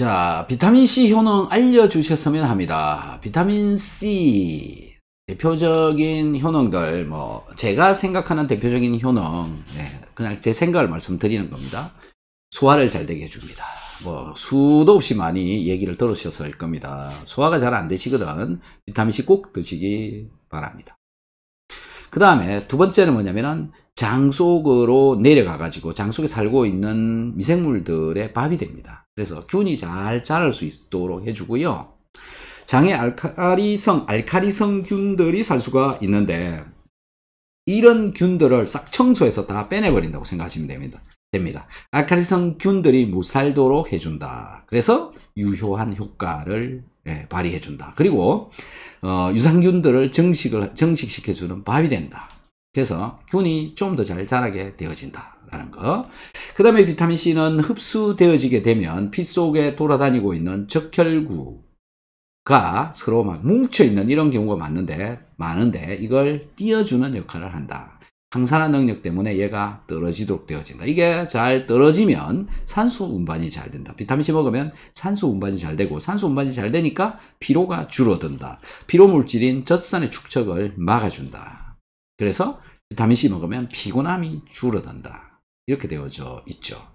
자, 비타민C 효능 알려주셨으면 합니다. 비타민C 대표적인 효능들, 제가 생각하는 대표적인 효능, 그냥 제 생각을 말씀드리는 겁니다. 소화를 잘 되게 해줍니다. 수도 없이 많이 얘기를 들으셨을 겁니다. 소화가 잘 안 되시거든 비타민C 꼭 드시기 바랍니다. 그 다음에 두 번째는 뭐냐면은 장 속으로 내려가 가지고 장 속에 살고 있는 미생물들의 밥이 됩니다. 그래서 균이 잘 자랄 수 있도록 해주고요. 장에 알카리성 균들이 살 수가 있는데 이런 균들을 싹 청소해서 다 빼내버린다고 생각하시면 됩니다. 알카리성 균들이 못 살도록 해준다. 그래서 유효한 효과를 발휘해준다. 그리고 유산균들을 정식시켜주는 밥이 된다. 그래서 균이 좀 더 잘 자라게 되어진다 라는 거. 그 다음에 비타민C는 흡수되어지게 되면 피 속에 돌아다니고 있는 적혈구가 서로 막 뭉쳐있는 이런 경우가 많은데 이걸 띄워주는 역할을 한다. 항산화 능력 때문에 얘가 떨어지도록 되어진다. 이게 잘 떨어지면 산소 운반이 잘 된다. 비타민C 먹으면 산소 운반이 잘 되고 산소 운반이 잘 되니까 피로가 줄어든다. 피로 물질인 젖산의 축적을 막아준다. 그래서 비타민C 먹으면 피곤함이 줄어든다. 이렇게 되어져 있죠.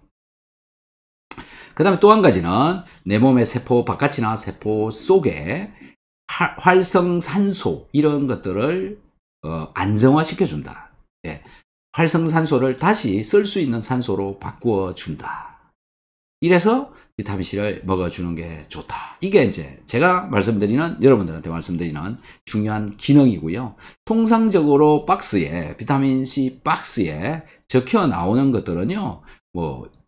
그 다음에 또 한 가지는 내 몸의 세포 바깥이나 세포 속에 활성산소 이런 것들을 안정화시켜준다. 활성산소를 다시 쓸 수 있는 산소로 바꾸어준다. 이래서 비타민C를 먹어주는 게 좋다. 이게 이제 제가 여러분들한테 말씀드리는 중요한 기능이고요. 통상적으로 비타민C 박스에 적혀 나오는 것들은요,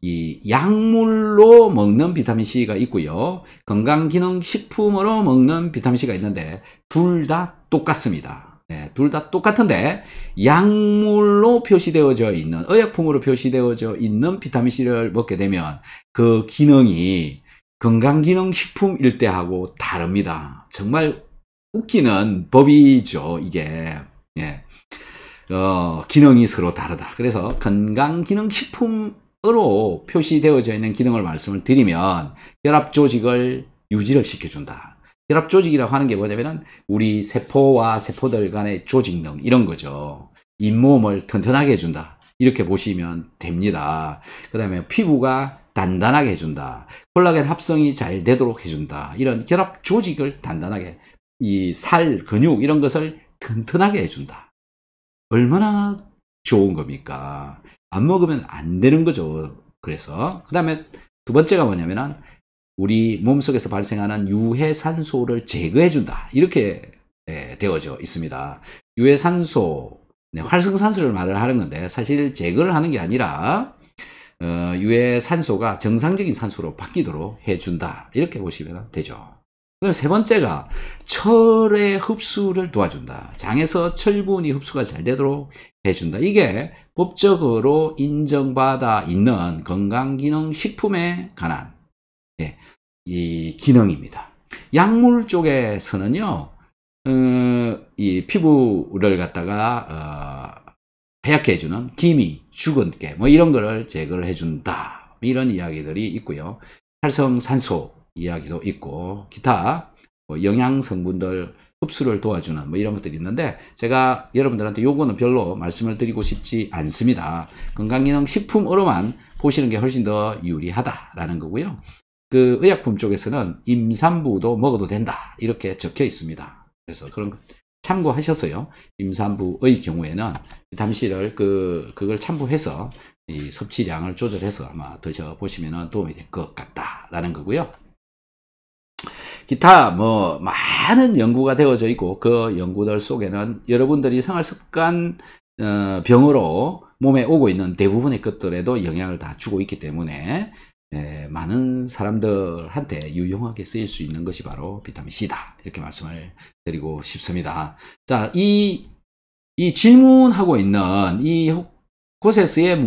이 약물로 먹는 비타민C가 있고요. 건강기능식품으로 먹는 비타민C가 있는데, 둘 다 똑같습니다. 둘 다 똑같은데 약물로 표시되어져 있는 의약품으로 표시되어져 있는 비타민C를 먹게 되면 그 기능이 건강기능식품일 때하고 다릅니다. 정말 웃기는 법이죠. 이게 기능이 서로 다르다. 그래서 건강기능식품으로 표시되어져 있는 기능을 말씀을 드리면 혈압조직을 유지를 시켜준다. 혈압조직이라고 하는 게 뭐냐면은 우리 세포와 세포들 간의 조직능 이런 거죠. 잇몸을 튼튼하게 해준다. 이렇게 보시면 됩니다. 그 다음에 피부가 단단하게 해준다. 콜라겐 합성이 잘 되도록 해준다. 이런 혈압조직을 단단하게 이 살, 근육 이런 것을 튼튼하게 해준다. 얼마나 좋은 겁니까? 안 먹으면 안 되는 거죠. 그래서 그 다음에 두 번째가 뭐냐면은 우리 몸속에서 발생하는 유해산소를 제거해준다. 이렇게 되어져 있습니다. 유해산소, 활성산소를 말을 하는 건데 사실 제거를 하는 게 아니라 유해산소가 정상적인 산소로 바뀌도록 해준다. 이렇게 보시면 되죠. 그럼 세 번째가 철의 흡수를 도와준다. 장에서 철분이 흡수가 잘 되도록 해준다. 이게 법적으로 인정받아 있는 건강기능식품에 관한 이 기능입니다. 약물 쪽에서는요, 이 피부를 갖다가 하얗게 해주는 기미, 주근깨 이런 거를 제거를 해준다. 이런 이야기들이 있고요. 활성산소 이야기도 있고 기타 영양성분들 흡수를 도와주는 이런 것들이 있는데 제가 여러분들한테 요거는 별로 말씀을 드리고 싶지 않습니다. 건강기능식품으로만 보시는 게 훨씬 더 유리하다라는 거고요. 그 의약품 쪽에서는 임산부도 먹어도 된다 이렇게 적혀 있습니다. 그래서 그런 거 참고하셔서요. 임산부의 경우에는 비타민C를 그걸 참고해서 이 섭취량을 조절해서 아마 드셔보시면 도움이 될 것 같다라는 거고요. 기타 많은 연구가 되어져 있고 그 연구들 속에는 여러분들이 생활습관 병으로 몸에 오고 있는 대부분의 것들에도 영향을 다 주고 있기 때문에 많은 사람들한테 유용하게 쓰일 수 있는 것이 바로 비타민C다. 이렇게 말씀을 드리고 싶습니다. 자, 이 질문하고 있는 곳에서의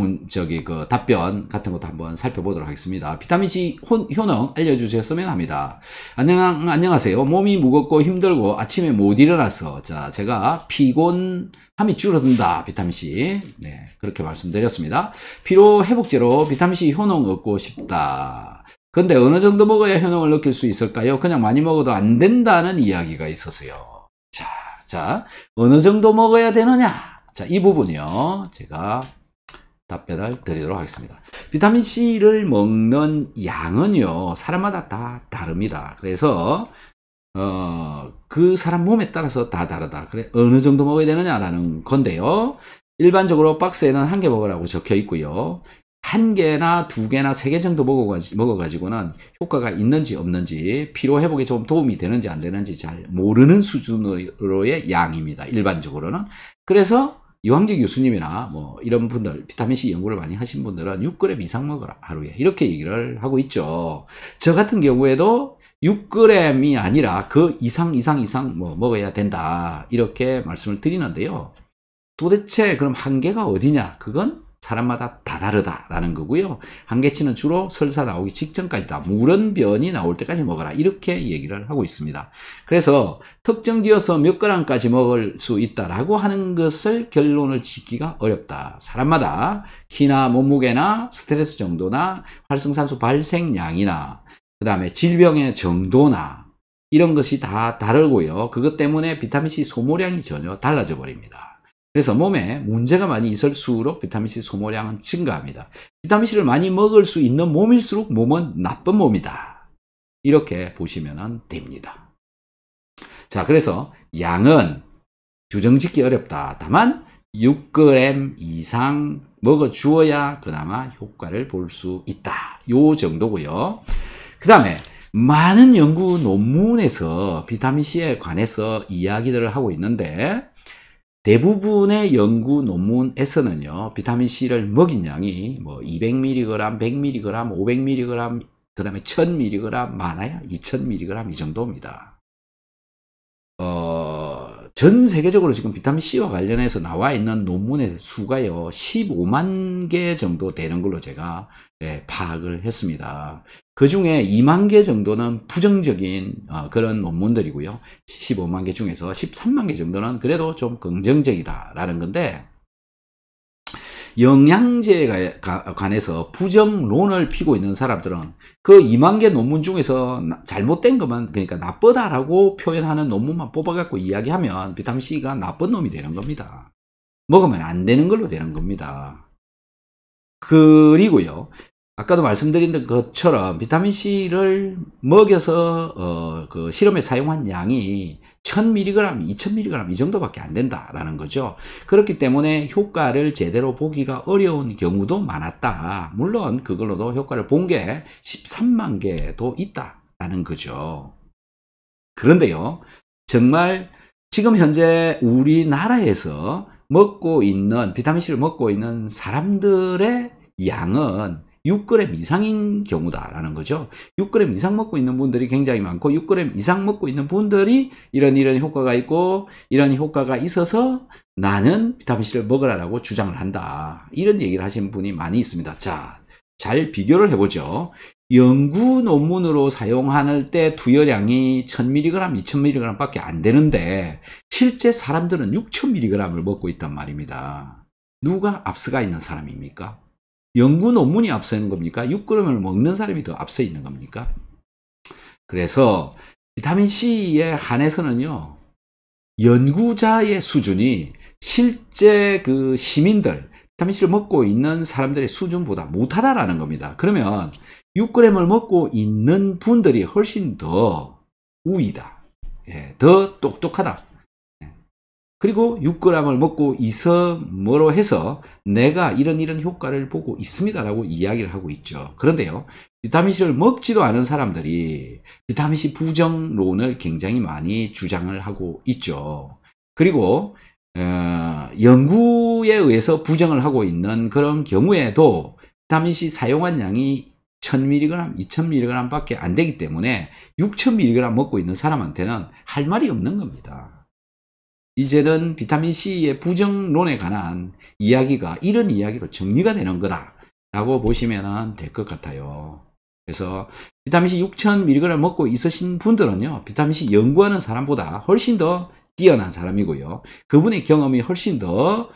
답변 같은 것도 한번 살펴보도록 하겠습니다. 비타민C 효능 알려주셨으면 합니다. 안녕하세요. 몸이 무겁고 힘들고 아침에 못 일어나서 제가 피곤함이 줄어든다. 비타민C. 그렇게 말씀드렸습니다. 피로 회복제로 비타민C 효능 얻고 싶다. 근데 어느 정도 먹어야 효능을 느낄 수 있을까요? 그냥 많이 먹어도 안 된다는 이야기가 있었어요. 자, 어느 정도 먹어야 되느냐? 자, 이 부분이요. 제가 답변을 드리도록 하겠습니다. 비타민C를 먹는 양은요, 사람마다 다 다릅니다. 그래서, 그 사람 몸에 따라서 다 다르다. 그래, 어느 정도 먹어야 되느냐라는 건데요. 일반적으로 박스에는 1개 먹으라고 적혀 있고요. 1개나 2개나 3개 정도 먹어가지고는 효과가 있는지 없는지, 피로 회복에 좀 도움이 되는지 안 되는지 잘 모르는 수준으로의 양입니다. 일반적으로는. 그래서 이황재 교수님이나 뭐 이런 분들, 비타민C 연구를 많이 하신 분들은 6g 이상 먹어라, 하루에. 이렇게 얘기를 하고 있죠. 저 같은 경우에도 6g이 아니라 그 이상 뭐 먹어야 된다, 이렇게 말씀을 드리는데요. 도대체 그럼 한계가 어디냐? 그건 사람마다 다 다르다라는 거고요. 한계치는 주로 설사 나오기 직전까지다. 물원변이 나올 때까지 먹어라. 이렇게 얘기를 하고 있습니다. 그래서 특정지어서 몇 g까지 먹을 수 있다라고 하는 것을 결론을 짓기가 어렵다. 사람마다 키나 몸무게나 스트레스 정도나 활성산소 발생량이나 그 다음에 질병의 정도나 이런 것이 다 다르고요. 그것 때문에 비타민C 소모량이 전혀 달라져 버립니다. 그래서 몸에 문제가 많이 있을수록 비타민C 소모량은 증가합니다. 비타민C를 많이 먹을 수 있는 몸일수록 몸은 나쁜 몸이다. 이렇게 보시면 됩니다. 자, 그래서 양은 규정짓기 어렵다. 다만 6g 이상 먹어주어야 그나마 효과를 볼 수 있다. 요 정도고요. 그 다음에 많은 연구 논문에서 비타민C에 관해서 이야기들을 하고 있는데, 대부분의 연구 논문에서는요, 비타민C를 먹인 양이 뭐 200mg, 100mg, 500mg, 그 다음에 1000mg, 많아야 2000mg 이 정도입니다. 전 세계적으로 지금 비타민C와 관련해서 나와 있는 논문의 수가요, 15만 개 정도 되는 걸로 제가 파악을 했습니다. 그 중에 2만 개 정도는 부정적인 그런 논문들이고요. 15만 개 중에서 13만 개 정도는 그래도 좀 긍정적이다라는 건데, 영양제에 관해서 부정론을 피고 있는 사람들은 그 2만 개 논문 중에서 잘못된 것만, 그러니까 나쁘다라고 표현하는 논문만 뽑아갖고 이야기하면 비타민C가 나쁜 놈이 되는 겁니다. 먹으면 안 되는 걸로 되는 겁니다. 그리고요, 아까도 말씀드린 것처럼 비타민C를 먹여서 그 실험에 사용한 양이 1000mg, 2000mg 이 정도밖에 안 된다라는 거죠. 그렇기 때문에 효과를 제대로 보기가 어려운 경우도 많았다. 물론 그걸로도 효과를 본 게 13만 개도 있다라는 거죠. 그런데요, 정말 지금 현재 우리나라에서 먹고 있는, 비타민C를 먹고 있는 사람들의 양은 6g 이상인 경우다라는 거죠. 6g 이상 먹고 있는 분들이 굉장히 많고, 6g 이상 먹고 있는 분들이 이런 효과가 있고, 이런 효과가 있어서 나는 비타민C를 먹으라고 주장을 한다. 이런 얘기를 하시는 분이 많이 있습니다. 자, 잘 비교를 해보죠. 연구 논문으로 사용할 때 투여량이 1000mg, 2000mg 밖에 안 되는데, 실제 사람들은 6000mg을 먹고 있단 말입니다. 누가 앞서가 있는 사람입니까? 연구 논문이 앞서 있는 겁니까? 6g을 먹는 사람이 더 앞서 있는 겁니까? 그래서 비타민C에 한해서는요, 연구자의 수준이 실제 그 시민들, 비타민C를 먹고 있는 사람들의 수준보다 못하다라는 겁니다. 그러면 6g을 먹고 있는 분들이 훨씬 더 우위다. 더 똑똑하다. 그리고 6g을 먹고 있어 뭐로 해서 내가 이런 효과를 보고 있습니다라고 이야기를 하고 있죠. 그런데요, 비타민C를 먹지도 않은 사람들이 비타민C 부정론을 굉장히 많이 주장을 하고 있죠. 그리고 연구에 의해서 부정을 하고 있는 그런 경우에도 비타민C 사용한 양이 1000mg, 2000mg 밖에 안 되기 때문에 6000mg 먹고 있는 사람한테는 할 말이 없는 겁니다. 이제는 비타민C의 부정론에 관한 이야기가 이런 이야기로 정리가 되는 거다라고 보시면 될 것 같아요. 그래서 비타민C 6000mg 먹고 있으신 분들은요, 비타민C 연구하는 사람보다 훨씬 더 뛰어난 사람이고요. 그분의 경험이 훨씬 더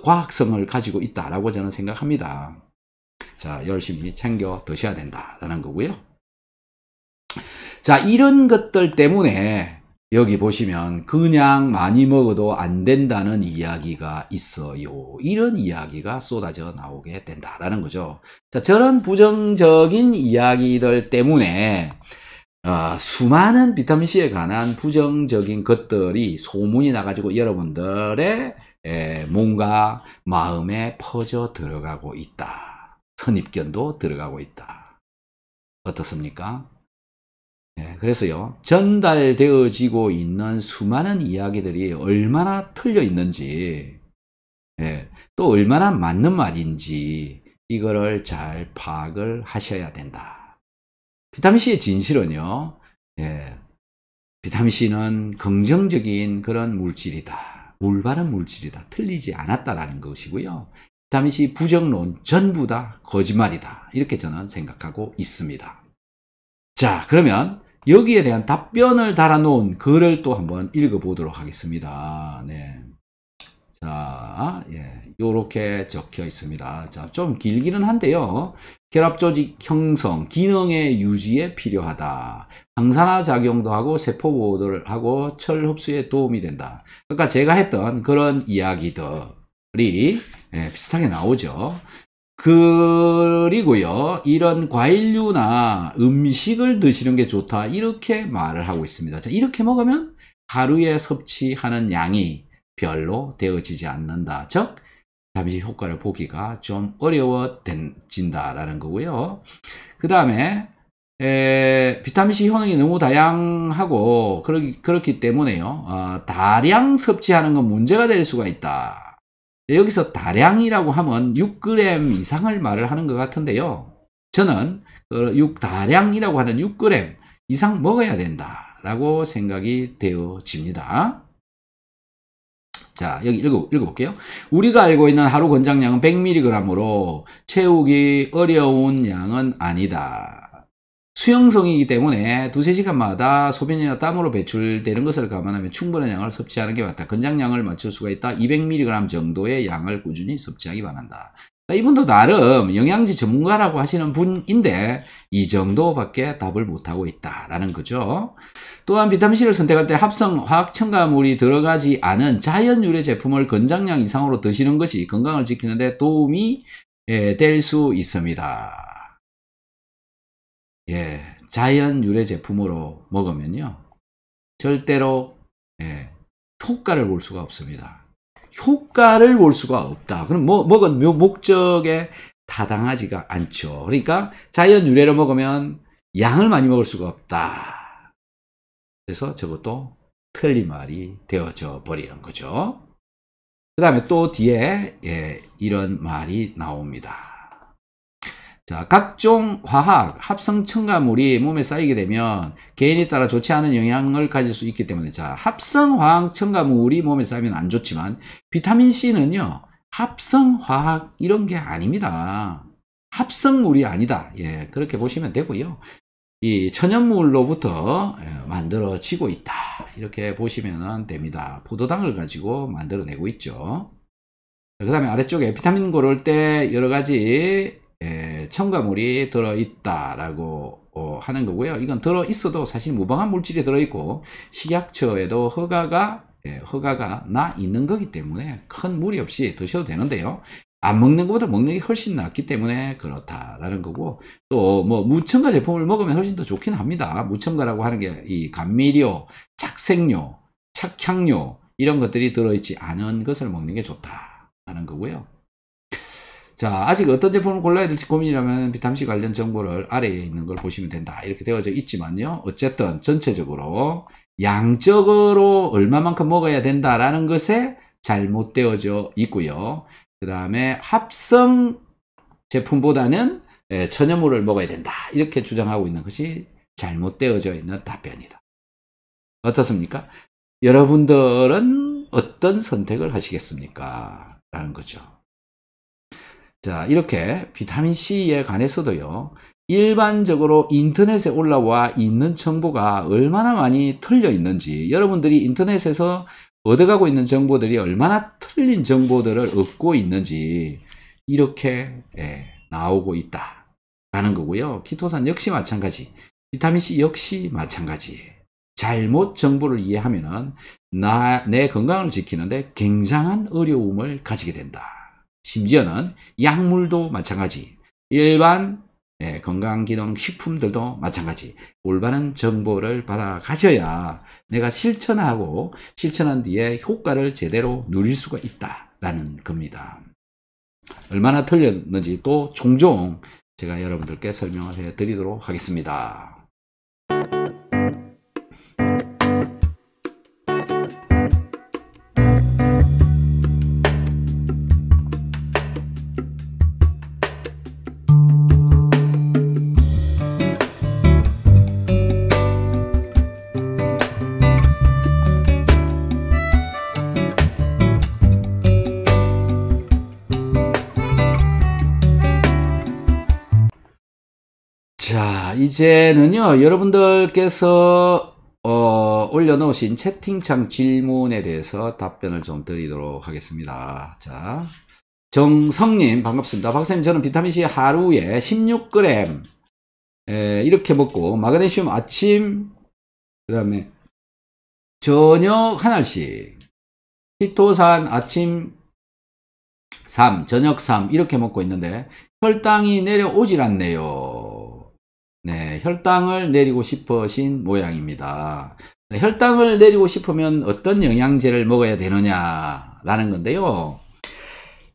과학성을 가지고 있다라고 저는 생각합니다. 자, 열심히 챙겨 드셔야 된다라는 거고요. 자, 이런 것들 때문에 여기 보시면 그냥 많이 먹어도 안 된다는 이야기가 있어요. 이런 이야기가 쏟아져 나오게 된다라는 거죠. 자, 저런 부정적인 이야기들 때문에 수많은 비타민C에 관한 부정적인 것들이 소문이 나가지고 여러분들의 몸과 마음에 퍼져 들어가고 있다. 선입견도 들어가고 있다. 어떻습니까? 그래서요, 전달되어지고 있는 수많은 이야기들이 얼마나 틀려 있는지, 또 얼마나 맞는 말인지, 이거를 잘 파악을 하셔야 된다. 비타민C의 진실은요, 비타민C는 긍정적인 그런 물질이다. 올바른 물질이다. 틀리지 않았다라는 것이고요. 비타민C 부정론 전부 다 거짓말이다. 이렇게 저는 생각하고 있습니다. 자, 그러면 여기에 대한 답변을 달아놓은 글을 또 한번 읽어보도록 하겠습니다. 네. 자, 요렇게 적혀 있습니다. 자, 좀 길기는 한데요. 결합조직 형성, 기능의 유지에 필요하다. 항산화 작용도 하고 세포 보호를 하고 철 흡수에 도움이 된다. 그러니까 제가 했던 그런 이야기들이 비슷하게 나오죠. 그리고요, 이런 과일류나 음식을 드시는 게 좋다. 이렇게 말을 하고 있습니다. 자, 이렇게 먹으면 하루에 섭취하는 양이 별로 되어지지 않는다. 즉, 비타민C 효과를 보기가 좀 어려워진다라는 거고요. 그 다음에, 비타민C 효능이 너무 다양하고, 그렇기 때문에요, 다량 섭취하는 건 문제가 될 수가 있다. 여기서 다량이라고 하면 6g 이상을 말을 하는 것 같은데요. 저는 다량이라고 하는 6g 이상 먹어야 된다라고 생각이 되어집니다. 자, 여기 읽어볼게요. 우리가 알고 있는 하루 권장량은 100mg으로 채우기 어려운 양은 아니다. 수용성이기 때문에 두세 시간마다 소변이나 땀으로 배출되는 것을 감안하면 충분한 양을 섭취하는 게 맞다. 권장량을 맞출 수가 있다. 200mg 정도의 양을 꾸준히 섭취하기 바란다. 이분도 나름 영양지 전문가라고 하시는 분인데 이 정도밖에 답을 못하고 있다라는 거죠. 또한 비타민C를 선택할 때 합성 화학 첨가물이 들어가지 않은 자연 유래 제품을 권장량 이상으로 드시는 것이 건강을 지키는 데 도움이 될 수 있습니다. 자연 유래 제품으로 먹으면요, 절대로 효과를 볼 수가 없습니다. 효과를 볼 수가 없다. 그럼 먹은 목적에 타당하지가 않죠. 그러니까 자연 유래로 먹으면 양을 많이 먹을 수가 없다. 그래서 저것도 틀린 말이 되어져 버리는 거죠. 그 다음에 또 뒤에 이런 말이 나옵니다. 자, 각종 화학, 합성 첨가물이 몸에 쌓이게 되면 개인에 따라 좋지 않은 영향을 가질 수 있기 때문에, 자, 합성 화학 첨가물이 몸에 쌓이면 안 좋지만 비타민C는요, 합성 화학 이런 게 아닙니다. 합성물이 아니다. 그렇게 보시면 되고요. 이 천연물로부터 만들어지고 있다. 이렇게 보시면 됩니다. 포도당을 가지고 만들어내고 있죠. 그 다음에 아래쪽에 비타민 고를 때 여러 가지 첨가물이 들어있다라고 하는 거고요. 이건 들어있어도 사실 무방한 물질이 들어있고 식약처에도 허가가 나 있는 거기 때문에 큰 무리 없이 드셔도 되는데요. 안 먹는 것보다 먹는 게 훨씬 낫기 때문에 그렇다라는 거고, 또 뭐 무첨가 제품을 먹으면 훨씬 더 좋긴 합니다. 무첨가라고 하는 게 이 감미료, 착색료, 착향료 이런 것들이 들어있지 않은 것을 먹는 게 좋다라는 거고요. 자, 아직 어떤 제품을 골라야 될지 고민이라면 비타민C 관련 정보를 아래에 있는 걸 보시면 된다. 이렇게 되어져 있지만요. 어쨌든 전체적으로 양적으로 얼마만큼 먹어야 된다라는 것에 잘못되어져 있고요. 그 다음에 합성 제품보다는 천연물을 먹어야 된다. 이렇게 주장하고 있는 것이 잘못되어져 있는 답변이다. 어떻습니까? 여러분들은 어떤 선택을 하시겠습니까? 라는 거죠. 자, 이렇게 비타민C에 관해서도요, 일반적으로 인터넷에 올라와 있는 정보가 얼마나 많이 틀려 있는지, 여러분들이 인터넷에서 얻어가고 있는 정보들이 얼마나 틀린 정보들을 얻고 있는지, 이렇게 나오고 있다라는 거고요. 키토산 역시 마찬가지. 비타민C 역시 마찬가지. 잘못 정보를 이해하면은 내 건강을 지키는데 굉장한 어려움을 가지게 된다. 심지어는 약물도 마찬가지. 일반 건강기능 식품들도 마찬가지. 올바른 정보를 받아 가셔야 내가 실천하고 실천한 뒤에 효과를 제대로 누릴 수가 있다라는 겁니다. 얼마나 틀렸는지 또 종종 제가 여러분들께 설명을 해 드리도록 하겠습니다. 자, 이제는요, 여러분들께서 올려놓으신 채팅창 질문에 대해서 답변을 좀 드리도록 하겠습니다. 자, 정성님 반갑습니다. 박사님, 저는 비타민C 하루에 16g 이렇게 먹고 마그네슘 아침, 그 다음에 저녁 한 알씩, 키토산 아침 3, 저녁 3 이렇게 먹고 있는데 혈당이 내려오질 않네요. 네, 혈당을 내리고 싶으신 모양입니다. 혈당을 내리고 싶으면 어떤 영양제를 먹어야 되느냐라는 건데요.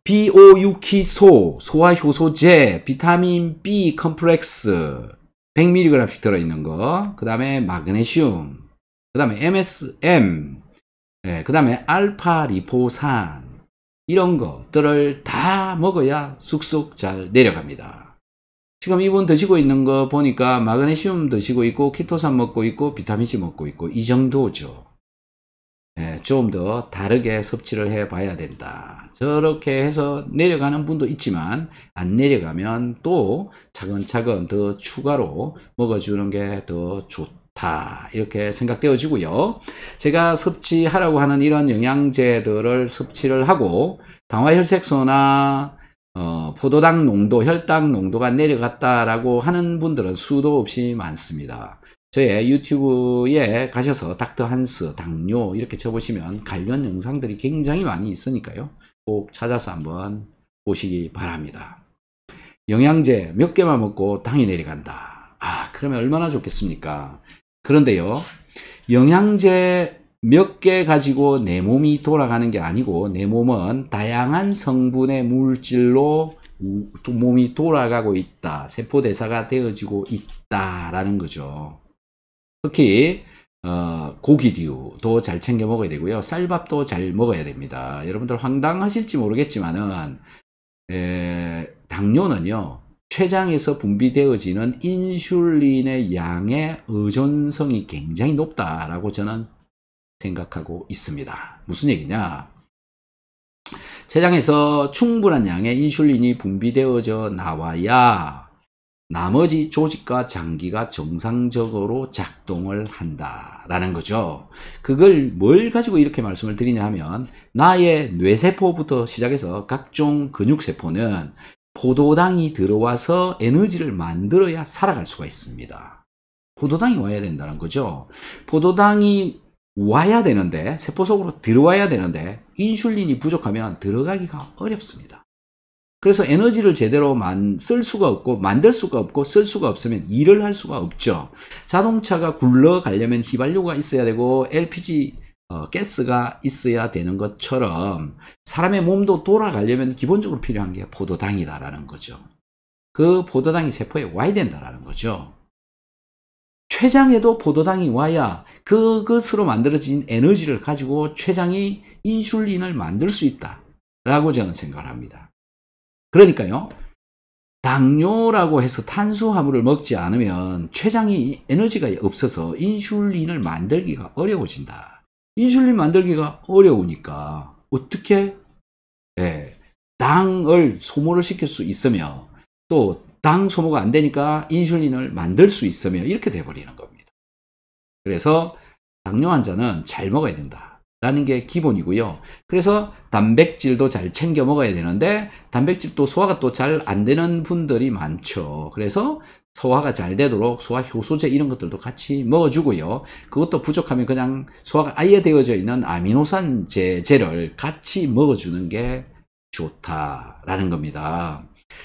비오유키소, 소화효소제, 비타민 B 컴플렉스 100mg씩 들어있는 거, 그 다음에 마그네슘, 그 다음에 MSM, 그 다음에 알파 리포산, 이런 것들을 다 먹어야 쑥쑥 잘 내려갑니다. 지금 이분 드시고 있는 거 보니까 마그네슘 드시고 있고 키토산 먹고 있고 비타민C 먹고 있고 이 정도죠. 좀 더 다르게 섭취를 해 봐야 된다. 저렇게 해서 내려가는 분도 있지만 안 내려가면 또 차근차근 더 추가로 먹어주는 게 더 좋다, 이렇게 생각되어지고요. 제가 섭취하라고 하는 이런 영양제들을 섭취를 하고 당화혈색소나 포도당 농도, 혈당 농도가 내려갔다라고 하는 분들은 수도 없이 많습니다. 저의 유튜브에 가셔서 닥터 한스, 당뇨 이렇게 쳐보시면 관련 영상들이 굉장히 많이 있으니까요. 꼭 찾아서 한번 보시기 바랍니다. 영양제 몇 개만 먹고 당이 내려간다. 그러면 얼마나 좋겠습니까? 그런데요, 영양제 몇 개 가지고 내 몸이 돌아가는 게 아니고 내 몸은 다양한 성분의 물질로 몸이 돌아가고 있다. 세포대사가 되어지고 있다라는 거죠. 특히 고기류도 잘 챙겨 먹어야 되고요. 쌀밥도 잘 먹어야 됩니다. 여러분들 황당하실지 모르겠지만은 당뇨는요, 췌장에서 분비되어지는 인슐린의 양의 의존성이 굉장히 높다라고 저는 생각하고 있습니다. 무슨 얘기냐? 췌장에서 충분한 양의 인슐린이 분비되어져 나와야 나머지 조직과 장기가 정상적으로 작동을 한다라는 거죠. 그걸 뭘 가지고 이렇게 말씀을 드리냐 하면, 나의 뇌세포부터 시작해서 각종 근육세포는 포도당이 들어와서 에너지를 만들어야 살아갈 수가 있습니다. 포도당이 와야 된다는 거죠. 포도당이 와야 되는데, 세포 속으로 들어와야 되는데 인슐린이 부족하면 들어가기가 어렵습니다. 그래서 에너지를 제대로 쓸 수가 없고, 만들 수가 없고, 쓸 수가 없으면 일을 할 수가 없죠. 자동차가 굴러가려면 휘발유가 있어야 되고 LPG 가스가 있어야 되는 것처럼 사람의 몸도 돌아가려면 기본적으로 필요한 게 포도당이다라는 거죠. 그 포도당이 세포에 와야 된다라는 거죠. 췌장에도 포도당이 와야 그것으로 만들어진 에너지를 가지고 췌장이 인슐린을 만들 수 있다라고 저는 생각을 합니다. 그러니까요, 당뇨라고 해서 탄수화물을 먹지 않으면 췌장이 에너지가 없어서 인슐린을 만들기가 어려워진다. 인슐린 만들기가 어려우니까 어떻게 당을 소모를 시킬 수 있으며, 또 당 소모가 안 되니까 인슐린을 만들 수 있으며, 이렇게 돼버리는 겁니다. 그래서 당뇨 환자는 잘 먹어야 된다 라는 게 기본이고요. 그래서 단백질도 잘 챙겨 먹어야 되는데 단백질도 소화가 또 잘 안 되는 분들이 많죠. 그래서 소화가 잘 되도록 소화 효소제 이런 것들도 같이 먹어주고요. 그것도 부족하면 그냥 소화가 아예 되어져 있는 아미노산제를 같이 먹어주는 게 좋다라는 겁니다.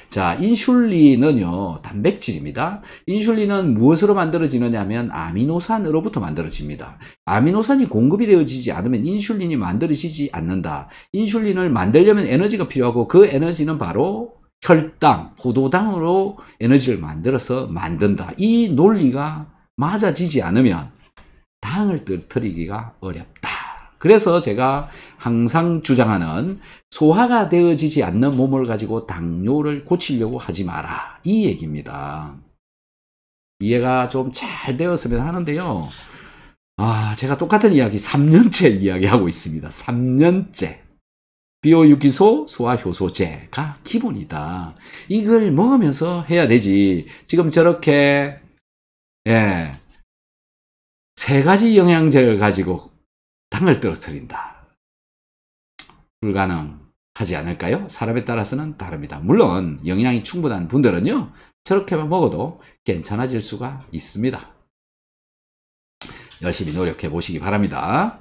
자, 인슐린은요, 단백질입니다. 인슐린은 무엇으로 만들어지느냐 하면 아미노산으로부터 만들어집니다. 아미노산이 공급이 되어지지 않으면 인슐린이 만들어지지 않는다. 인슐린을 만들려면 에너지가 필요하고 그 에너지는 바로 혈당, 포도당으로 에너지를 만들어서 만든다. 이 논리가 맞아지지 않으면 당을 떨어뜨리기가 어렵다. 그래서 제가 항상 주장하는 소화가 되어지지 않는 몸을 가지고 당뇨를 고치려고 하지 마라. 이 얘기입니다. 이해가 좀 잘 되었으면 하는데요. 제가 똑같은 이야기 3년째 이야기하고 있습니다. 3년째. 비오유기소, 소화효소제가 기본이다. 이걸 먹으면서 해야 되지. 지금 저렇게, 예, 3가지 영양제를 가지고 당을 떨어뜨린다. 불가능하지 않을까요? 사람에 따라서는 다릅니다. 물론 영양이 충분한 분들은요, 저렇게만 먹어도 괜찮아질 수가 있습니다. 열심히 노력해 보시기 바랍니다.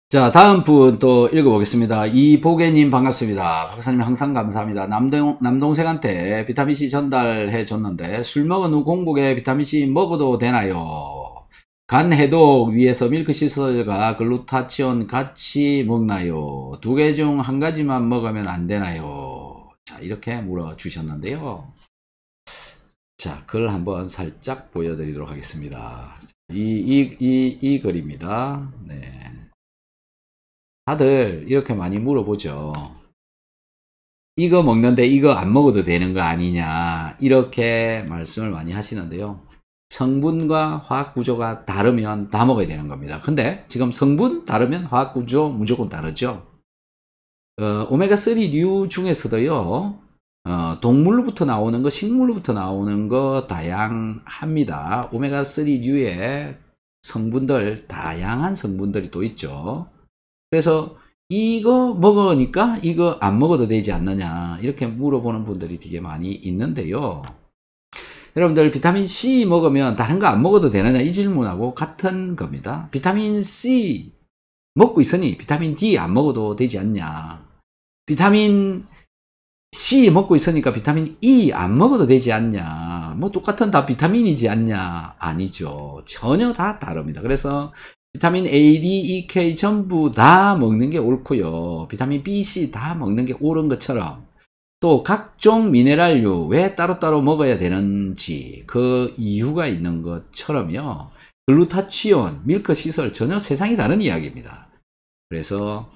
자, 다음 분 또 읽어보겠습니다. 이보계님 반갑습니다. 박사님 항상 감사합니다. 남동생한테 비타민C 전달해 줬는데 술 먹은 후 공복에 비타민C 먹어도 되나요? 간 해독 위해서 밀크시슬과 글루타치온 같이 먹나요? 2개 중 1가지만 먹으면 안 되나요? 자, 이렇게 물어주셨는데요. 자, 글 한번 살짝 보여드리도록 하겠습니다. 이 글입니다. 네. 다들 이렇게 많이 물어보죠. 이거 먹는데 이거 안 먹어도 되는 거 아니냐, 이렇게 말씀을 많이 하시는데요. 성분과 화학구조가 다르면 다 먹어야 되는 겁니다. 근데 지금 성분 다르면 화학구조 무조건 다르죠. 오메가3류 중에서도요, 동물로부터 나오는 거, 식물로부터 나오는 거 다양합니다. 오메가3류의 성분들, 다양한 성분들이 또 있죠. 그래서 이거 먹으니까 이거 안 먹어도 되지 않느냐, 이렇게 물어보는 분들이 되게 많이 있는데요. 여러분들 비타민C 먹으면 다른 거 안 먹어도 되느냐, 이 질문하고 같은 겁니다. 비타민C 먹고 있으니 비타민 D 안 먹어도 되지 않냐, 비타민 C 먹고 있으니까 비타민 E 안 먹어도 되지 않냐, 뭐 똑같은 다 비타민이지 않냐, 아니죠. 전혀 다 다릅니다. 그래서 비타민 A, D, E, K 전부 다 먹는 게 옳고요. 비타민 B, C 다 먹는 게 옳은 것처럼 또 각종 미네랄류 왜 따로따로 먹어야 되는지 그 이유가 있는 것처럼요. 글루타치온, 밀크시슬 전혀 세상이 다른 이야기입니다. 그래서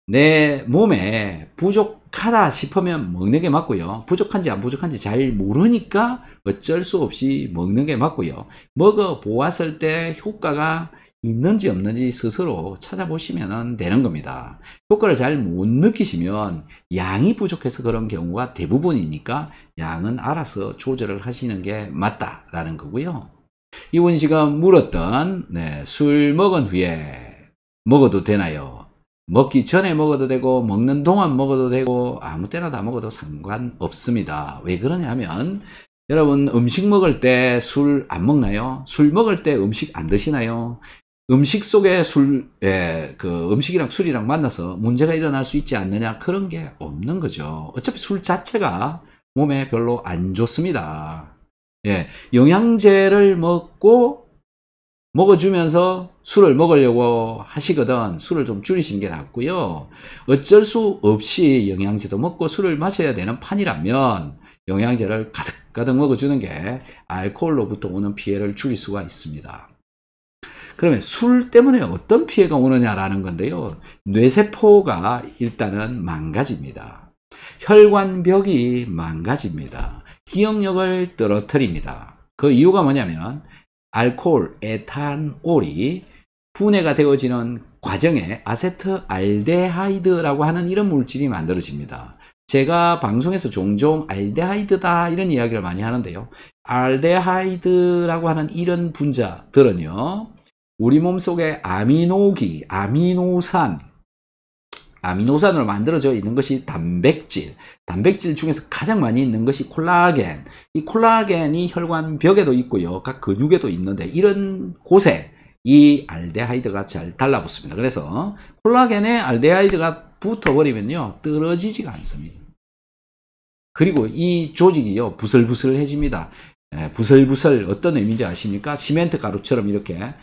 내 몸에 부족하다 싶으면 먹는 게 맞고요. 부족한지 안 부족한지 잘 모르니까 어쩔 수 없이 먹는 게 맞고요. 먹어 보았을 때 효과가 있는지 없는지 스스로 찾아보시면 되는 겁니다. 효과를 잘 못 느끼시면 양이 부족해서 그런 경우가 대부분이니까 양은 알아서 조절을 하시는 게 맞다라는 거고요. 이분이 지금 물었던 술 먹은 후에 먹어도 되나요? 먹기 전에 먹어도 되고 먹는 동안 먹어도 되고 아무 때나 다 먹어도 상관없습니다. 왜 그러냐 하면 여러분 음식 먹을 때 술 안 먹나요? 술 먹을 때 음식 안 드시나요? 음식 속에 그 음식이랑 술이랑 만나서 문제가 일어날 수 있지 않느냐, 그런 게 없는 거죠. 어차피 술 자체가 몸에 별로 안 좋습니다. 예, 영양제를 먹어주면서 술을 먹으려고 하시거든 술을 좀 줄이시는 게 낫고요. 어쩔 수 없이 영양제도 먹고 술을 마셔야 되는 판이라면 영양제를 가득가득 먹어주는 게 알코올로부터 오는 피해를 줄일 수가 있습니다. 그러면 술 때문에 어떤 피해가 오느냐라는 건데요. 뇌세포가 일단은 망가집니다. 혈관벽이 망가집니다. 기억력을 떨어뜨립니다. 그 이유가 뭐냐면 알코올, 에탄올이 분해가 되어지는 과정에 아세트알데하이드라고 하는 이런 물질이 만들어집니다. 제가 방송에서 종종 알데하이드다 이런 이야기를 많이 하는데요. 알데하이드라고 하는 이런 분자들은요, 우리 몸속에 아미노기, 아미노산으로 만들어져 있는 것이 단백질 중에서 가장 많이 있는 것이 콜라겐. 이 콜라겐이 혈관벽에도 있고요, 각 근육에도 있는데 이런 곳에 이 알데하이드가 잘 달라붙습니다. 그래서 콜라겐에 알데하이드가 붙어버리면요, 떨어지지가 않습니다. 그리고 이 조직이요, 부슬부슬해집니다. 부슬부슬 어떤 의미인지 아십니까? 시멘트 가루처럼 이렇게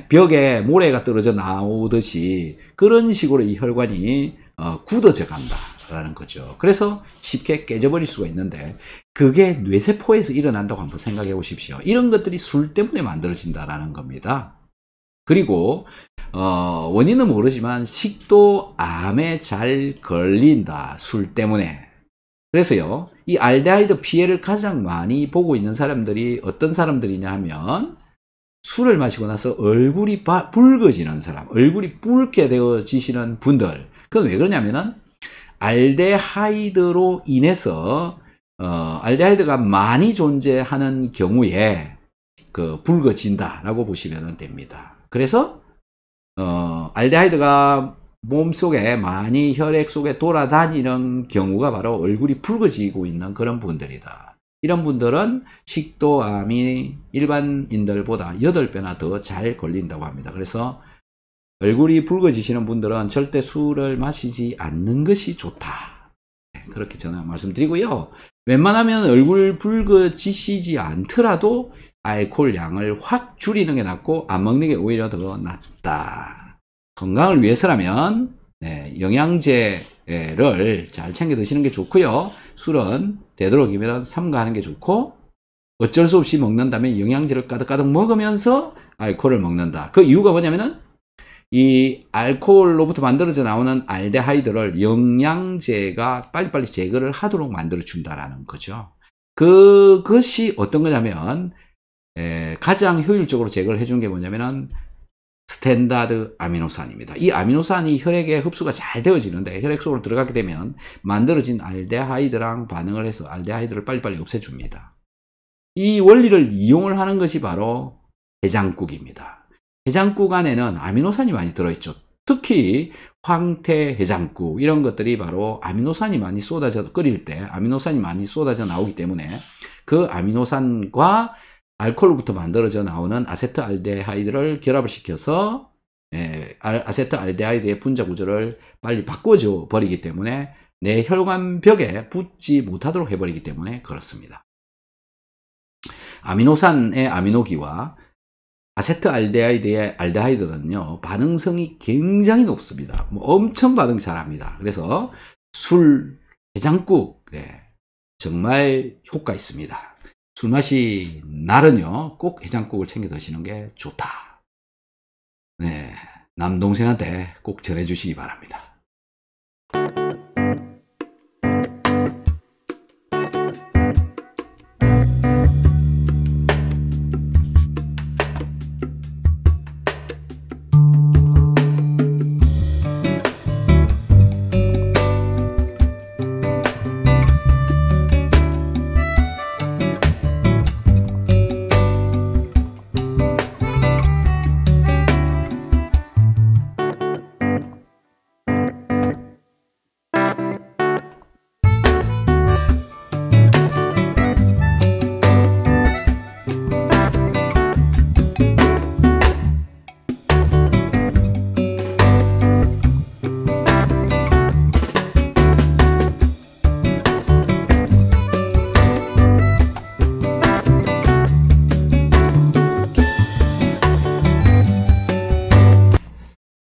벽에 모래가 떨어져 나오듯이 그런 식으로 이 혈관이 굳어져 간다라는 거죠. 그래서 쉽게 깨져버릴 수가 있는데, 그게 뇌세포에서 일어난다고 한번 생각해 보십시오. 이런 것들이 술 때문에 만들어진다라는 겁니다. 그리고 원인은 모르지만 식도암에 잘 걸린다, 술 때문에. 그래서요, 이 알데하이드 피해를 가장 많이 보고 있는 사람들이 어떤 사람들이냐 하면, 술을 마시고 나서 얼굴이 붉어지는 사람, 얼굴이 붉게 되어지시는 분들. 그건 왜 그러냐면은 알데하이드로 인해서 알데하이드가 많이 존재하는 경우에 붉어진다라고 보시면 됩니다. 그래서 알데하이드가 몸속에 많이 혈액 속에 돌아다니는 경우가 바로 얼굴이 붉어지고 있는 그런 분들이다. 이런 분들은 식도암이 일반인들보다 8배나 더 잘 걸린다고 합니다. 그래서 얼굴이 붉어지시는 분들은 절대 술을 마시지 않는 것이 좋다, 그렇게 저는 말씀드리고요. 웬만하면 얼굴 붉어지시지 않더라도 알코올 양을 확 줄이는 게 낫고 안 먹는 게 오히려 더 낫다. 건강을 위해서라면 영양제를 잘 챙겨 드시는 게 좋고요. 술은 되도록이면 삼가하는 게 좋고, 어쩔 수 없이 먹는다면 영양제를 가득가득 먹으면서 알코올을 먹는다. 그 이유가 뭐냐면은 이 알코올로부터 만들어져 나오는 알데하이드를 영양제가 빨리빨리 제거를 하도록 만들어 준다라는 거죠. 그것이 어떤 거냐면, 가장 효율적으로 제거를 해주는 게 뭐냐면은 스탠다드 아미노산입니다. 이 아미노산이 혈액에 흡수가 잘 되어지는데, 혈액 속으로 들어가게 되면 만들어진 알데하이드랑 반응을 해서 알데하이드를 빨리빨리 없애줍니다. 이 원리를 이용을 하는 것이 바로 해장국입니다. 해장국 안에는 아미노산이 많이 들어있죠. 특히 황태 해장국, 이런 것들이 바로 아미노산이 많이 쏟아져 끓일 때 아미노산이 많이 쏟아져 나오기 때문에 그 아미노산과 알코올부터 만들어져 나오는 아세트알데하이드를 결합을 시켜서 아세트알데하이드의 분자 구조를 빨리 바꿔줘 버리기 때문에 내 혈관벽에 붙지 못하도록 해버리기 때문에 그렇습니다. 아미노산의 아미노기와 아세트알데하이드의 알데하이드는요, 반응성이 굉장히 높습니다. 엄청 반응 잘합니다. 그래서 술, 해장국, 정말 효과 있습니다. 술 마신 날은요, 꼭 해장국을 챙겨 드시는 게 좋다. 남동생한테 꼭 전해주시기 바랍니다.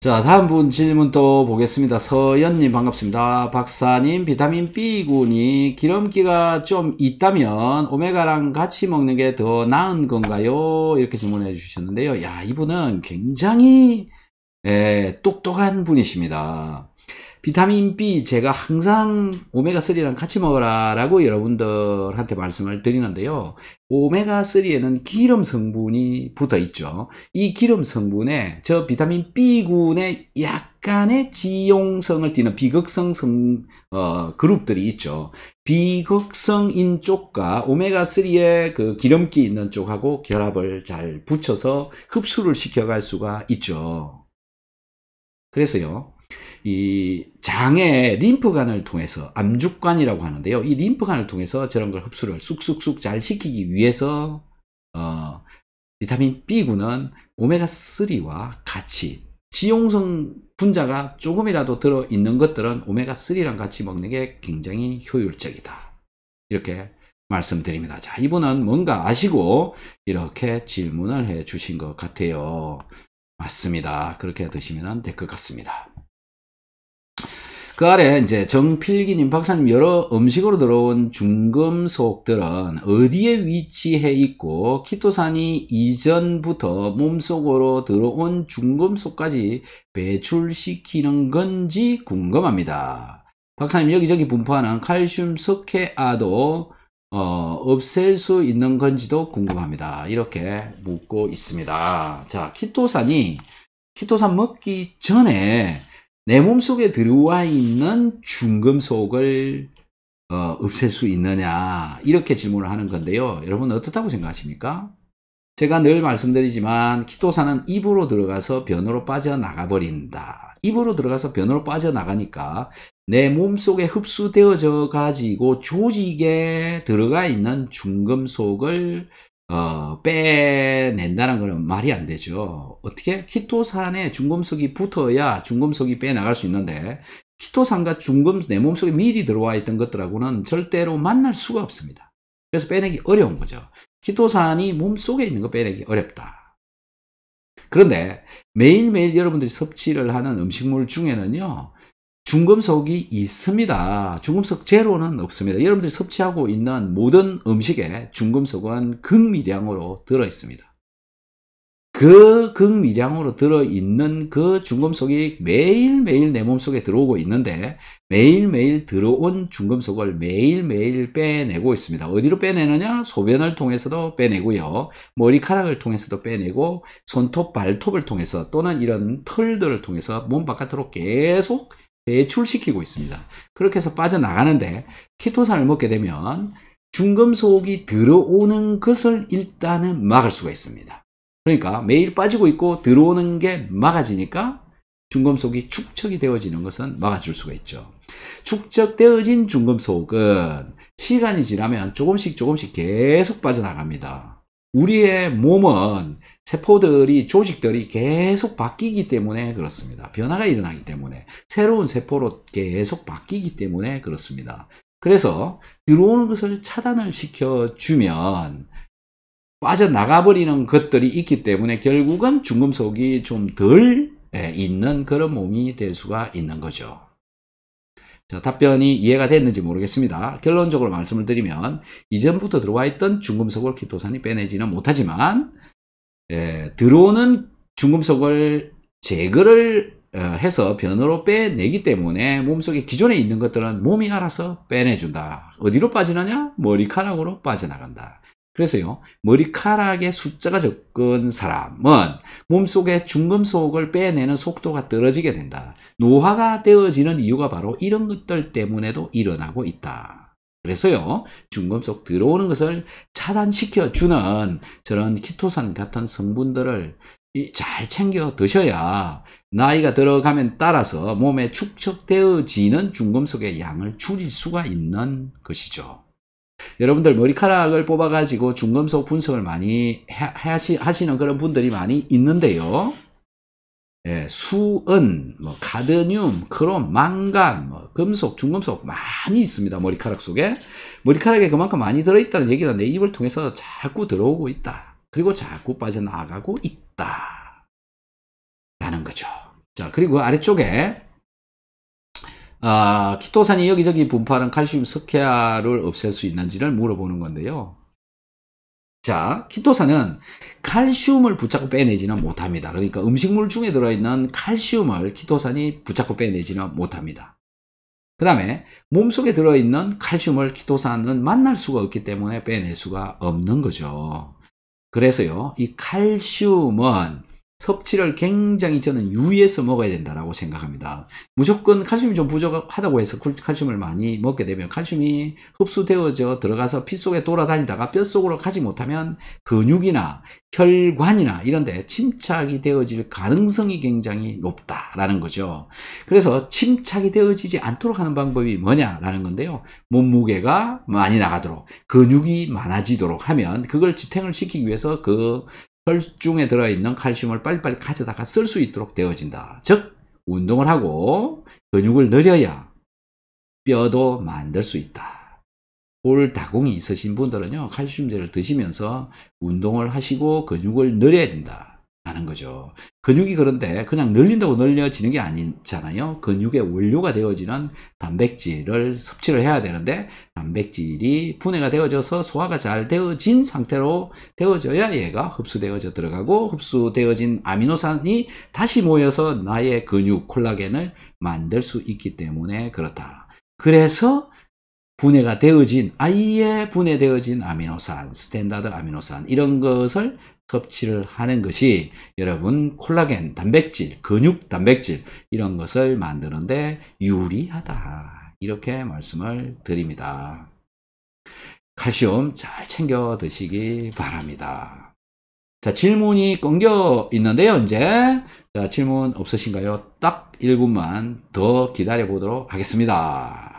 자, 다음 분 질문 또 보겠습니다. 서연님 반갑습니다. 박사님, 비타민 B군이 기름기가 좀 있다면 오메가랑 같이 먹는 게 더 나은 건가요? 이렇게 질문해 주셨는데요. 야, 이분은 굉장히 똑똑한 분이십니다. 비타민 B 제가 항상 오메가3랑 같이 먹어라라고 여러분들한테 말씀을 드리는데요. 오메가3에는 기름 성분이 붙어 있죠. 이 기름 성분에 저 비타민 B군의 약간의 지용성을 띠는 비극성 그룹들이 있죠. 비극성인 쪽과 오메가3의 그 기름기 있는 쪽하고 결합을 잘 붙여서 흡수를 시켜갈 수가 있죠. 그래서요. 이 장의 림프관을 통해서 암죽관이라고 하는데요. 이 림프관을 통해서 저런 걸 흡수를 쑥쑥쑥 잘 시키기 위해서 비타민 B군은 오메가3와 같이 지용성 분자가 조금이라도 들어있는 것들은 오메가3랑 같이 먹는 게 굉장히 효율적이다. 이렇게 말씀드립니다. 자, 이분은 뭔가 아시고 이렇게 질문을 해 주신 것 같아요. 맞습니다. 그렇게 드시면 될 것 같습니다. 그 아래 이제 정필기님 박사님 여러 음식으로 들어온 중금속들은 어디에 위치해 있고 키토산이 이전부터 몸속으로 들어온 중금속까지 배출시키는 건지 궁금합니다. 박사님 여기저기 분포하는 칼슘 석회아도 없앨 수 있는 건지도 궁금합니다. 이렇게 묻고 있습니다. 자, 키토산 먹기 전에 내 몸속에 들어와 있는 중금속을 없앨 수 있느냐 이렇게 질문을 하는 건데요. 여러분 어떻다고 생각하십니까? 제가 늘 말씀드리지만 키토산은 입으로 들어가서 변으로 빠져나가 버린다. 입으로 들어가서 변으로 빠져나가니까 내 몸속에 흡수되어져 가지고 조직에 들어가 있는 중금속을 빼낸다는 것은 말이 안 되죠. 어떻게? 키토산에 중금속이 붙어야 중금속이 빼나갈 수 있는데 키토산과 내 몸속에 미리 들어와 있던 것들하고는 절대로 만날 수가 없습니다. 그래서 빼내기 어려운 거죠. 키토산이 몸속에 있는 거 빼내기 어렵다. 그런데 매일매일 여러분들이 섭취를 하는 음식물 중에는요. 중금속이 있습니다. 중금속 제로는 없습니다. 여러분들이 섭취하고 있는 모든 음식에 중금속은 극미량으로 들어있습니다. 그 극미량으로 들어있는 그 중금속이 매일매일 내 몸속에 들어오고 있는데 매일매일 들어온 중금속을 매일매일 빼내고 있습니다. 어디로 빼내느냐? 소변을 통해서도 빼내고요. 머리카락을 통해서도 빼내고 손톱, 발톱을 통해서 또는 이런 털들을 통해서 몸 바깥으로 계속 배출시키고 있습니다. 그렇게 해서 빠져나가는데 키토산을 먹게 되면 중금속이 들어오는 것을 일단은 막을 수가 있습니다. 그러니까 매일 빠지고 있고 들어오는 게 막아지니까 중금속이 축적이 되어지는 것은 막아줄 수가 있죠. 축적되어진 중금속은 시간이 지나면 조금씩 계속 빠져나갑니다. 우리의 몸은 세포들이, 조직들이 계속 바뀌기 때문에 그렇습니다. 변화가 일어나기 때문에 새로운 세포로 계속 바뀌기 때문에 그렇습니다. 그래서 들어오는 것을 차단을 시켜주면 빠져나가버리는 것들이 있기 때문에 결국은 중금속이 좀 덜 있는 그런 몸이 될 수가 있는 거죠. 자, 답변이 이해가 됐는지 모르겠습니다. 결론적으로 말씀을 드리면 이전부터 들어와 있던 중금속을 키토산이 빼내지는 못하지만 들어오는 중금속을 제거를 해서 변으로 빼내기 때문에 몸속에 기존에 있는 것들은 몸이 알아서 빼내준다. 어디로 빠지느냐? 머리카락으로 빠져나간다. 그래서요, 머리카락의 숫자가 적은 사람은 몸속에 중금속을 빼내는 속도가 떨어지게 된다. 노화가 되어지는 이유가 바로 이런 것들 때문에도 일어나고 있다. 그래서요, 중금속 들어오는 것을 차단시켜주는 저런 키토산 같은 성분들을 잘 챙겨 드셔야 나이가 들어가면 따라서 몸에 축적되어지는 중금속의 양을 줄일 수가 있는 것이죠. 여러분들 머리카락을 뽑아가지고 중금속 분석을 많이 하시는 그런 분들이 많이 있는데요. 수은, 카드뮴, 크롬, 망간, 금속, 중금속 많이 있습니다. 머리카락 속에. 머리카락에 그만큼 많이 들어있다는 얘기는 내 입을 통해서 자꾸 들어오고 있다. 그리고 자꾸 빠져나가고 있다. 라는 거죠. 자, 그리고 아래쪽에 키토산이 여기저기 분포하는 칼슘 석회화를 없앨 수 있는지를 물어보는 건데요. 자, 키토산은 칼슘을 붙잡고 빼내지는 못합니다. 그러니까 음식물 중에 들어있는 칼슘을 키토산이 붙잡고 빼내지는 못합니다. 그 다음에 몸속에 들어있는 칼슘을 키토산은 만날 수가 없기 때문에 빼낼 수가 없는 거죠. 그래서요, 이 칼슘은 섭취를 굉장히 저는 유의해서 먹어야 된다고 생각합니다. 무조건 칼슘이 좀 부족하다고 해서 칼슘을 많이 먹게 되면 칼슘이 흡수되어져 들어가서 피 속에 돌아다니다가 뼈 속으로 가지 못하면 근육이나 혈관이나 이런 데 침착이 되어질 가능성이 굉장히 높다라는 거죠. 그래서 침착이 되어지지 않도록 하는 방법이 뭐냐라는 건데요. 몸무게가 많이 나가도록, 근육이 많아지도록 하면 그걸 지탱을 시키기 위해서 그 혈중에 들어있는 칼슘을 빨리빨리 가져다가 쓸 수 있도록 되어진다. 즉 운동을 하고 근육을 늘려야 뼈도 만들 수 있다. 골다공이 있으신 분들은요, 칼슘제를 드시면서 운동을 하시고 근육을 늘려야 된다 라는 거죠. 근육이 그런데 그냥 늘린다고 늘려지는 게 아니잖아요. 근육의 원료가 되어지는 단백질을 섭취를 해야 되는데, 단백질이 분해가 되어져서 소화가 잘 되어진 상태로 되어져야 얘가 흡수되어져 들어가고, 흡수되어진 아미노산이 다시 모여서 나의 근육 콜라겐을 만들 수 있기 때문에 그렇다. 그래서 분해가 되어진, 아예 분해되어진 아미노산, 스탠다드 아미노산, 이런 것을 섭취를 하는 것이 여러분 콜라겐, 단백질, 근육 단백질 이런 것을 만드는데 유리하다, 이렇게 말씀을 드립니다. 칼슘 잘 챙겨 드시기 바랍니다. 자, 질문이 끊겨 있는데요. 이제 자, 질문 없으신가요? 딱 1분만 더 기다려 보도록 하겠습니다.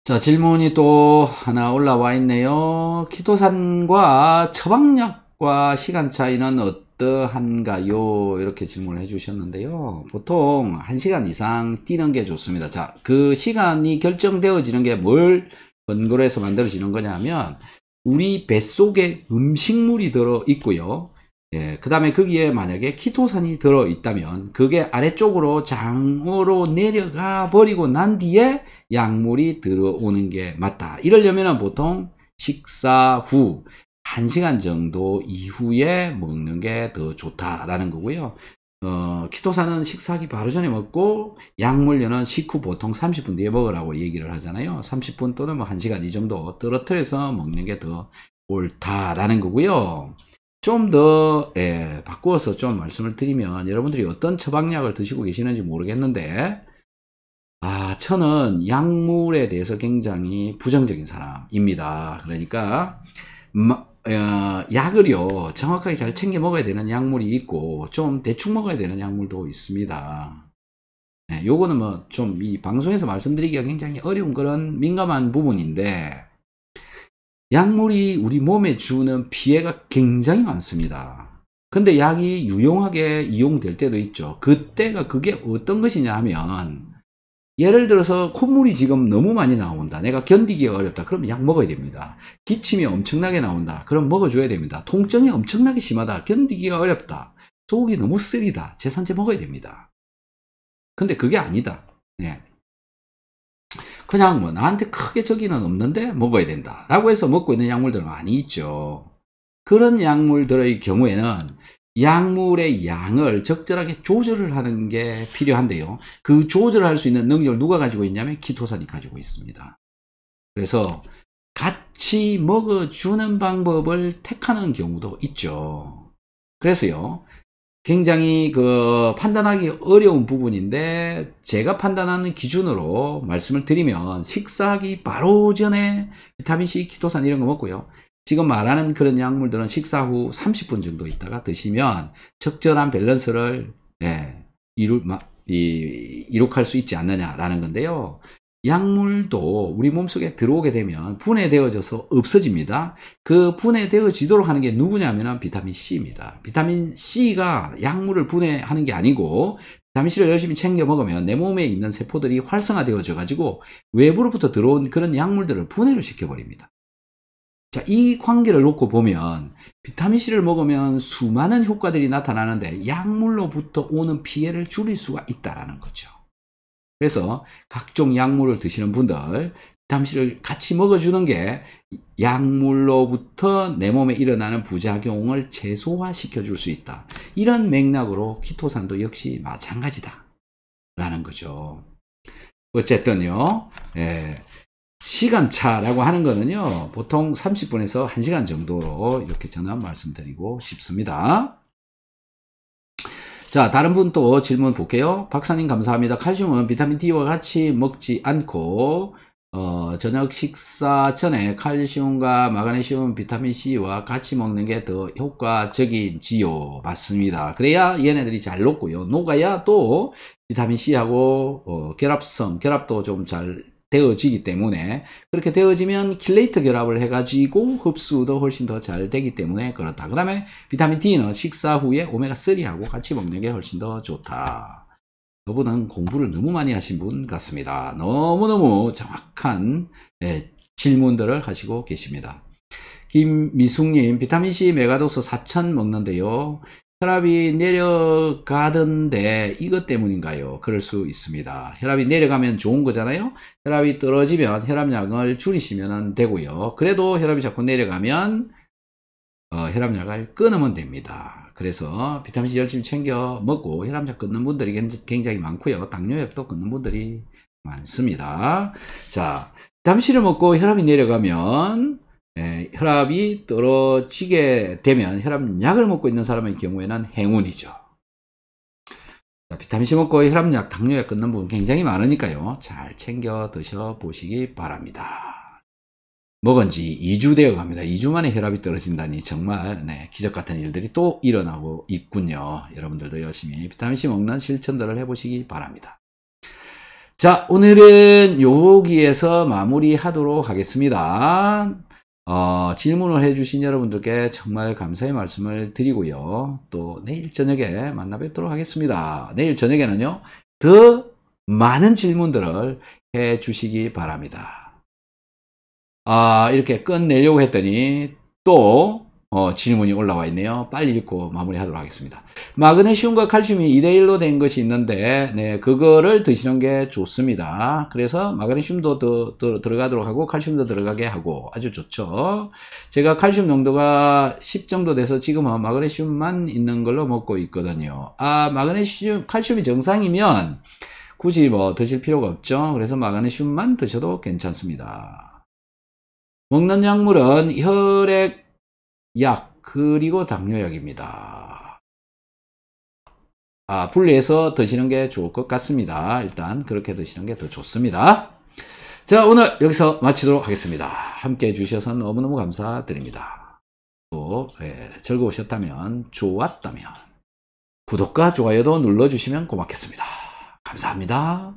자, 질문이 또 하나 올라와 있네요. 키토산과 처방약과 시간 차이는 어떠한가요? 이렇게 질문을 해주셨는데요. 보통 1시간 이상 뛰는 게 좋습니다. 자, 그 시간이 결정되어지는 게 뭘 근거로 해서 만들어지는 거냐면, 우리 뱃속에 음식물이 들어 있고요. 예, 그 다음에 거기에 만약에 키토산이 들어 있다면 그게 아래쪽으로 장으로 내려가 버리고 난 뒤에 약물이 들어오는 게 맞다. 이러려면 보통 식사 후 1시간 정도 이후에 먹는 게 더 좋다라는 거고요. 키토산은 식사하기 바로 전에 먹고, 약물류는 식후 보통 30분 뒤에 먹으라고 얘기를 하잖아요. 30분 또는 뭐 1시간 이 정도 떨어뜨려서 먹는 게 더 옳다라는 거고요. 좀 더 바꾸어서 좀 말씀을 드리면, 여러분들이 어떤 처방약을 드시고 계시는지 모르겠는데, 저는 약물에 대해서 굉장히 부정적인 사람입니다. 그러니까 약을요 정확하게 잘 챙겨 먹어야 되는 약물이 있고, 좀 대충 먹어야 되는 약물도 있습니다. 요거는 뭐 좀 이 방송에서 말씀드리기가 굉장히 어려운 그런 민감한 부분인데, 약물이 우리 몸에 주는 피해가 굉장히 많습니다. 근데 약이 유용하게 이용될 때도 있죠. 그때가 그게 어떤 것이냐 하면, 예를 들어서 콧물이 지금 너무 많이 나온다, 내가 견디기가 어렵다, 그럼 약 먹어야 됩니다. 기침이 엄청나게 나온다, 그럼 먹어줘야 됩니다. 통증이 엄청나게 심하다, 견디기가 어렵다, 속이 너무 쓰리다, 제산제 먹어야 됩니다. 근데 그게 아니다. 그냥 뭐 나한테 크게 저기는 없는데 먹어야 된다 라고 해서 먹고 있는 약물들 많이 있죠. 그런 약물들의 경우에는 약물의 양을 적절하게 조절을 하는 게 필요한데요. 그 조절할 수 있는 능력을 누가 가지고 있냐면 키토산이 가지고 있습니다. 그래서 같이 먹어주는 방법을 택하는 경우도 있죠. 그래서요, 굉장히 판단하기 어려운 부분인데, 제가 판단하는 기준으로 말씀을 드리면, 식사하기 바로 전에 비타민C, 키토산 이런 거 먹고요. 지금 말하는 그런 약물들은 식사 후 30분 정도 있다가 드시면 적절한 밸런스를 이룩할 수 있지 않느냐라는 건데요. 약물도 우리 몸속에 들어오게 되면 분해되어져서 없어집니다. 그 분해되어지도록 하는 게 누구냐면 비타민 C입니다. 비타민 C가 약물을 분해하는 게 아니고, 비타민 C를 열심히 챙겨 먹으면 내 몸에 있는 세포들이 활성화되어져 가지고 외부로부터 들어온 그런 약물들을 분해를 시켜버립니다. 자, 이 관계를 놓고 보면 비타민C를 먹으면 수많은 효과들이 나타나는데 약물로부터 오는 피해를 줄일 수가 있다는 거죠. 그래서 각종 약물을 드시는 분들, 비타민C를 같이 먹어주는 게 약물로부터 내 몸에 일어나는 부작용을 최소화시켜 줄 수 있다. 이런 맥락으로 키토산도 역시 마찬가지다 라는 거죠. 어쨌든요, 시간차라고 하는 거는요, 보통 30분에서 1시간 정도로 이렇게 저는 말씀드리고 싶습니다. 자, 다른 분 또 질문 볼게요. 박사님 감사합니다. 칼슘은 비타민 D와 같이 먹지 않고 저녁 식사 전에 칼슘과 마그네슘, 비타민 C와 같이 먹는 게 더 효과적인지요? 맞습니다. 그래야 얘네들이 잘 녹고요. 녹아야 또 비타민 C하고 결합도 좀 잘 되어지기 때문에, 그렇게 되어지면 킬레이트 결합을 해가지고 흡수도 훨씬 더 잘 되기 때문에 그렇다. 그 다음에 비타민 D는 식사 후에 오메가3하고 같이 먹는 게 훨씬 더 좋다. 저분은 공부를 너무 많이 하신 분 같습니다. 너무너무 정확한 질문들을 하시고 계십니다. 김미숙님, 비타민C 메가도스 4000 먹는데요. 혈압이 내려가던데 이것 때문인가요? 그럴 수 있습니다. 혈압이 내려가면 좋은 거잖아요. 혈압이 떨어지면 혈압약을 줄이시면 되고요. 그래도 혈압이 자꾸 내려가면 혈압약을 끊으면 됩니다. 그래서 비타민C 열심히 챙겨 먹고 혈압약 끊는 분들이 굉장히 많고요. 당뇨약도 끊는 분들이 많습니다. 자, 비타민C를 먹고 혈압이 내려가면, 혈압이 떨어지게 되면 혈압약을 먹고 있는 사람의 경우에는 행운이죠. 자, 비타민C 먹고 혈압약, 당뇨약 끊는 분 굉장히 많으니까요. 잘 챙겨 드셔보시기 바랍니다. 먹은 지 2주 되어 갑니다. 2주 만에 혈압이 떨어진다니 정말 기적 같은 일들이 또 일어나고 있군요. 여러분들도 열심히 비타민C 먹는 실천들을 해보시기 바랍니다. 자, 오늘은 여기에서 마무리하도록 하겠습니다. 질문을 해주신 여러분들께 정말 감사의 말씀을 드리고요. 또 내일 저녁에 만나 뵙도록 하겠습니다. 내일 저녁에는요, 더 많은 질문들을 해주시기 바랍니다. 이렇게 끝내려고 했더니 또 질문이 올라와 있네요. 빨리 읽고 마무리하도록 하겠습니다. 마그네슘과 칼슘이 2대1로 된 것이 있는데, 그거를 드시는 게 좋습니다. 그래서 마그네슘도 더 들어가도록 하고 칼슘도 들어가게 하고 아주 좋죠. 제가 칼슘 농도가 10 정도 돼서 지금은 마그네슘만 있는 걸로 먹고 있거든요. 칼슘이 정상이면 굳이 드실 필요가 없죠. 그래서 마그네슘만 드셔도 괜찮습니다. 먹는 약물은 혈액약 그리고 당뇨약입니다. 분리해서 드시는 게 좋을 것 같습니다. 일단 그렇게 드시는 게 더 좋습니다. 자, 오늘 여기서 마치도록 하겠습니다. 함께 해주셔서 너무너무 감사드립니다. 또 즐거우셨다면, 좋았다면 구독과 좋아요도 눌러주시면 고맙겠습니다. 감사합니다.